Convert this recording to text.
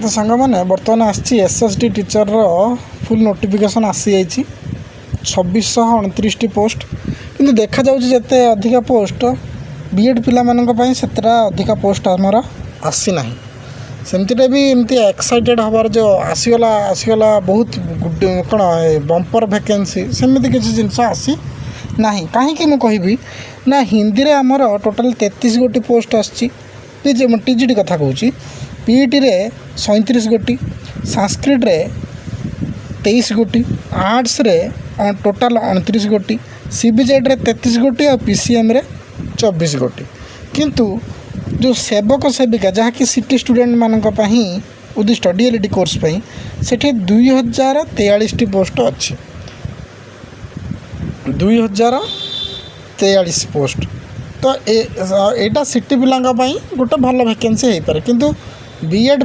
तो सांग मैंने बर्तमान आसी एसएसटी टीचर फुल नोटिफिकेशन आसी जाइए 2629 पोस्ट किंतु देखा जाते अधिका पोस्ट बीएड पिला से अधिका पोस्ट आमर आसी ना सेमती भी एमती एक्साइटेड हबार जो आसीगला बहुत कौन बंपर वैकेंसी सेमती किसी जिनस आसी ना कहीं मुझे ना हिंदी रे आमर टोटाल 33 गोटी पोस्ट आसी टीजीटी कथा कहूँ पीईटी रे 37 गोटी संस्कृत रे 23 गोटी आर्ट्स रे टोटाल 29 गोटी सीबीजेड रे 33 गोटी और पीसीएम रे 24 गोटी किंतु जो सेवक सेविका जहाँकि सिटी स्टूडेंट मानक उद्दिष्ट डीएलडी कोर्स सेठी 2043 पोस्ट अच्छी 2043 पोस्ट तो एटा सिटी पिला गोटे भल वैकेंसी हो पारे किंतु बीएड